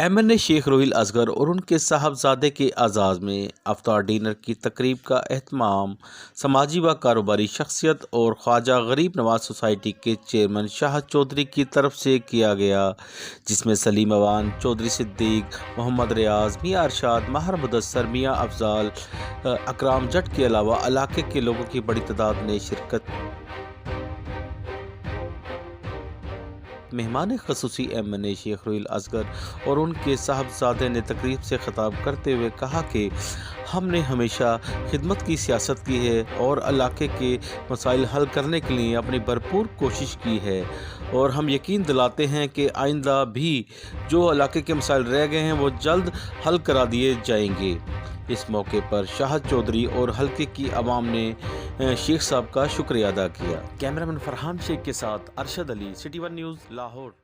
MNA Sheikh Rohail Asghar और उनके साहबजादे के एजाज़ में अफ्तार डिनर की तकरीब का एहतमाम समाजी व कारोबारी शख्सियत और ख्वाजा गरीब नवाज सोसाइटी के चेयरमैन शाह चौधरी की तरफ से किया गया, जिसमें सलीम अवान, चौधरी सिद्दीक, मोहम्मद रियाज, मियां अरशाद, माहर मुदस्सर, मियां अफजाल, अकराम जट के अलावा इलाके के लोगों की बड़ी तादाद ने शिरकत। मेहमान ख़ुसूसी MNA शेख रोहिल असगर और उनके साहबजादे ने तकरीब से ख़िताब करते हुए कहा कि हमने हमेशा खिदमत की सियासत की है और इलाके के मसाइल हल करने के लिए अपनी भरपूर कोशिश की है और हम यकीन दिलाते हैं कि आइंदा भी जो इलाके के मसाइल रह गए हैं वो जल्द हल करा दिए जाएंगे। इस मौके पर शाह चौधरी और हल्के की आवाम ने शेख साहब का शुक्रिया अदा किया। कैमरामैन फरहान शेख के साथ अरशद अली, सिटी 1 न्यूज़, लाहौर।